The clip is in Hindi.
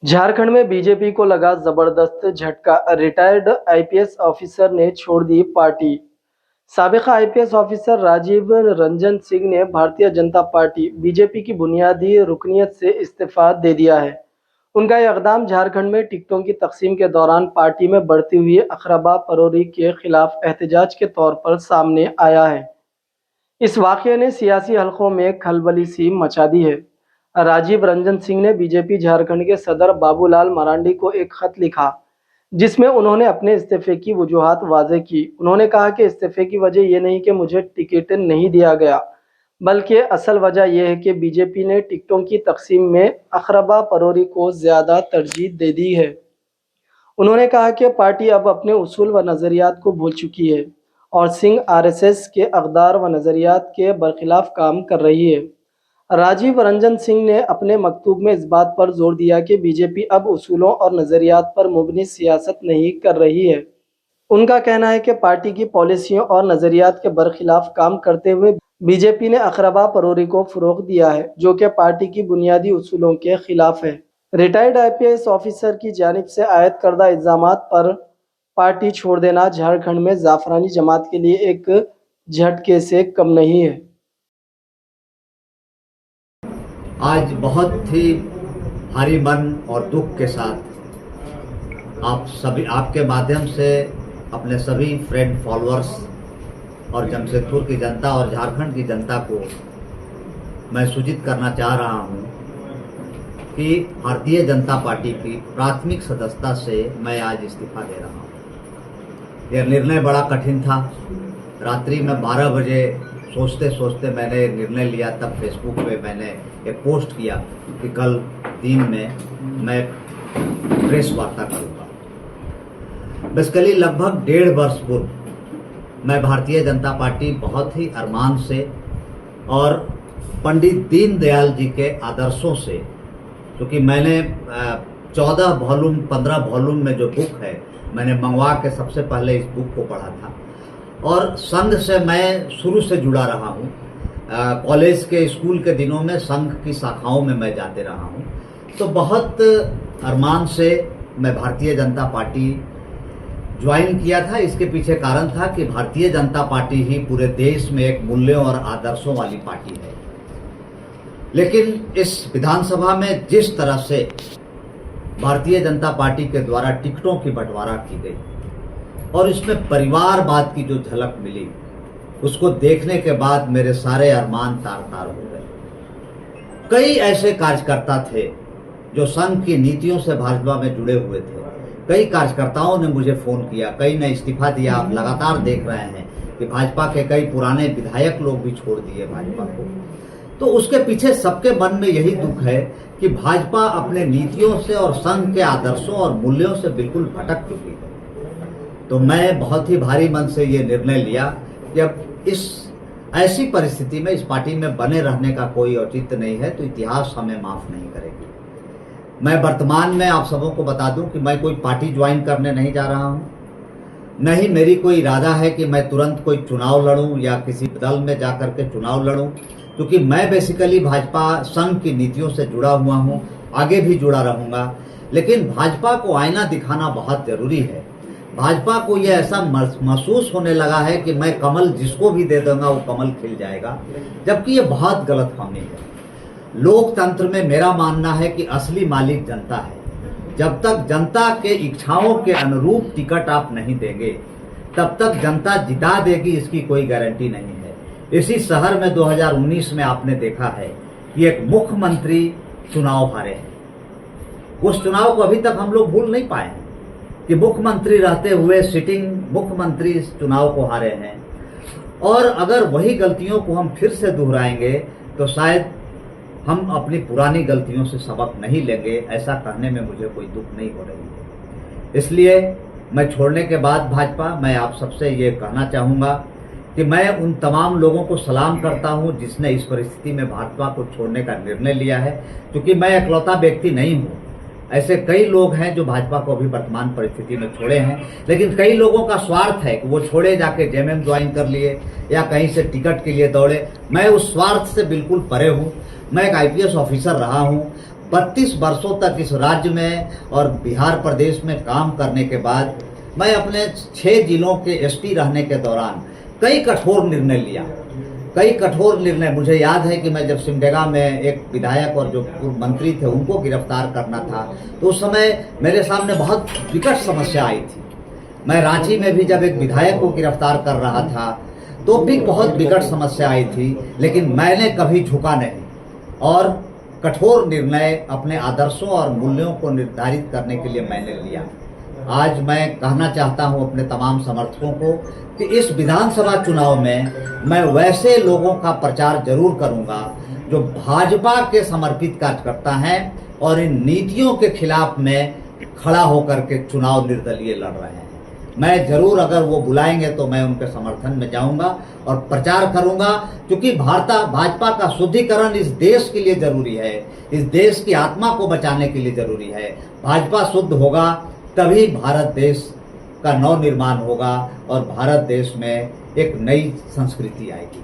झारखंड में बीजेपी को लगा जबरदस्त झटका। रिटायर्ड आईपीएस ऑफिसर ने छोड़ दी पार्टी। साबिका आईपीएस ऑफिसर राजीव रंजन सिंह ने भारतीय जनता पार्टी बीजेपी की बुनियादी रुकनीत से इस्तीफा दे दिया है। उनका यह इकदाम झारखंड में टिकटों की तकसीम के दौरान पार्टी में बढ़ती हुई अखराबा परोरी के खिलाफ एहतजाज के तौर पर सामने आया है। इस वाक़ये ने सियासी हलकों में खलबली सी मचा दी है। राजीव रंजन सिंह ने बीजेपी झारखंड के सदर बाबूलाल मरांडी को एक खत लिखा, जिसमें उन्होंने अपने इस्तीफे की वजूहात वाज़ेह की। उन्होंने कहा कि इस्तीफे की वजह यह नहीं कि मुझे टिकट नहीं दिया गया, बल्कि असल वजह यह है कि बीजेपी ने टिकटों की तकसीम में अखरबा परोरी को ज़्यादा तरजीह दे दी है। उन्होंने कहा कि पार्टी अब अपने उसूल व नज़रियात को भूल चुकी है और सिंह आरएसएस के अक़दार व नज़रियात के बरखिलाफ काम कर रही है। राजीव रंजन सिंह ने अपने मकतूब में इस बात पर जोर दिया कि बीजेपी अब उसूलों और नज़रियात पर मुबनी सियासत नहीं कर रही है। उनका कहना है कि पार्टी की पॉलिसियों और नज़रियात के बरखिलाफ काम करते हुए बीजेपी ने अखरबा परोरी को फ़रोग़ दिया है, जो कि पार्टी की बुनियादी उसूलों के खिलाफ है। रिटायर्ड आईपीएस ऑफिसर की जानिब से आयद करदा इल्ज़ामात पर पार्टी छोड़ देना झारखंड में जाफरानी जमात के लिए एक झटके से कम नहीं है। आज बहुत ही भारी मन और दुख के साथ आपके माध्यम से अपने सभी फ्रेंड फॉलोअर्स और जमशेदपुर की जनता और झारखंड की जनता को मैं सूचित करना चाह रहा हूं कि भारतीय जनता पार्टी की प्राथमिक सदस्यता से मैं आज इस्तीफा दे रहा हूं। यह निर्णय बड़ा कठिन था। रात्रि में 12 बजे सोचते सोचते मैंने निर्णय लिया। तब फेसबुक पे मैंने एक पोस्ट किया कि कल दिन में मैं प्रेस वार्ता करूँगा। बेसिकली लगभग 1.5 वर्ष पूर्व मैं भारतीय जनता पार्टी बहुत ही अरमान से और पंडित दीनदयाल जी के आदर्शों से, क्योंकि मैंने 14 वॉल्यूम 15 वॉल्यूम में जो बुक है मैंने मंगवा के सबसे पहले इस बुक को पढ़ा था और संघ से मैं शुरू से जुड़ा रहा हूँ। कॉलेज के स्कूल के दिनों में संघ की शाखाओं में मैं जाते रहा हूँ। तो बहुत अरमान से मैं भारतीय जनता पार्टी ज्वाइन किया था। इसके पीछे कारण था कि भारतीय जनता पार्टी ही पूरे देश में एक मूल्यों और आदर्शों वाली पार्टी है। लेकिन इस विधानसभा में जिस तरह से भारतीय जनता पार्टी के द्वारा टिकटों की बंटवारा की गई और इसमें परिवारवाद की जो झलक मिली, उसको देखने के बाद मेरे सारे अरमान तार-तार हो गए। कई ऐसे कार्यकर्ता थे जो संघ की नीतियों से भाजपा में जुड़े हुए थे। कई कार्यकर्ताओं ने मुझे फोन किया, कई ने इस्तीफा दिया। आप लगातार देख रहे हैं कि भाजपा के कई पुराने विधायक लोग भी छोड़ दिए भाजपा को। तो उसके पीछे सबके मन में यही दुख है कि भाजपा अपने नीतियों से और संघ के आदर्शों और मूल्यों से बिल्कुल भटक चुकी है। तो मैं बहुत ही भारी मन से ये निर्णय लिया कि अब इस ऐसी परिस्थिति में इस पार्टी में बने रहने का कोई औचित्य नहीं है, तो इतिहास हमें माफ नहीं करेगी। मैं वर्तमान में आप सबों को बता दूं कि मैं कोई पार्टी ज्वाइन करने नहीं जा रहा हूं। नहीं मेरी कोई इरादा है कि मैं तुरंत कोई चुनाव लड़ूं या किसी दल में जाकर के चुनाव लड़ूं, क्योंकि मैं बेसिकली भाजपा संघ की नीतियों से जुड़ा हुआ हूं, आगे भी जुड़ा रहूंगा। लेकिन भाजपा को आईना दिखाना बहुत जरूरी है। भाजपा को यह ऐसा महसूस होने लगा है कि मैं कमल जिसको भी दे दूंगा वो कमल खिल जाएगा, जबकि ये बहुत गलतफहमी है। लोकतंत्र में मेरा मानना है कि असली मालिक जनता है। जब तक जनता के इच्छाओं के अनुरूप टिकट आप नहीं देंगे, तब तक जनता जिता देगी इसकी कोई गारंटी नहीं है। इसी शहर में 2019 में आपने देखा है कि एक मुख्यमंत्री चुनाव हारे हैं। उस चुनाव को अभी तक हम लोग भूल नहीं पाए हैं कि मुख्यमंत्री रहते हुए सिटिंग मुख्यमंत्री इस चुनाव को हारे हैं। और अगर वही गलतियों को हम फिर से दोहराएंगे तो शायद हम अपनी पुरानी गलतियों से सबक नहीं लेंगे। ऐसा कहने में मुझे कोई दुख नहीं हो रही है। इसलिए मैं छोड़ने के बाद भाजपा, मैं आप सबसे ये कहना चाहूँगा कि मैं उन तमाम लोगों को सलाम करता हूं जिसने इस परिस्थिति में भाजपा को छोड़ने का निर्णय लिया है, क्योंकि मैं इकलौता व्यक्ति नहीं हूं। ऐसे कई लोग हैं जो भाजपा को अभी वर्तमान परिस्थिति में छोड़े हैं। लेकिन कई लोगों का स्वार्थ है कि वो छोड़े जाके जेएमएम ज्वाइन कर लिए या कहीं से टिकट के लिए दौड़े। मैं उस स्वार्थ से बिल्कुल परे हूं। मैं एक आईपीएस ऑफिसर रहा हूं। 32 वर्षों तक इस राज्य में और बिहार प्रदेश में काम करने के बाद मैं अपने 6 जिलों के एसपी रहने के दौरान कई कठोर निर्णय लिया। कई कठोर निर्णय, मुझे याद है कि मैं जब सिमडेगा में एक विधायक और जो पूर्व मंत्री थे उनको गिरफ्तार करना था, तो उस समय मेरे सामने बहुत विकट समस्या आई थी। मैं रांची में भी जब एक विधायक को गिरफ्तार कर रहा था तो भी बहुत विकट समस्या आई थी, लेकिन मैंने कभी झुका नहीं और कठोर निर्णय अपने आदर्शों और मूल्यों को निर्धारित करने के लिए मैंने लिया। आज मैं कहना चाहता हूं अपने तमाम समर्थकों को कि इस विधानसभा चुनाव में मैं वैसे लोगों का प्रचार जरूर करूंगा जो भाजपा के समर्पित कार्यकर्ता हैं और इन नीतियों के खिलाफ में खड़ा होकर के चुनाव निर्दलीय लड़ रहे हैं। मैं जरूर, अगर वो बुलाएंगे तो मैं उनके समर्थन में जाऊंगा और प्रचार करूंगा, क्योंकि भाजपा का शुद्धिकरण इस देश के लिए जरूरी है, इस देश की आत्मा को बचाने के लिए जरूरी है। भाजपा शुद्ध होगा तभी भारत देश का नव निर्माण होगा और भारत देश में एक नई संस्कृति आएगी।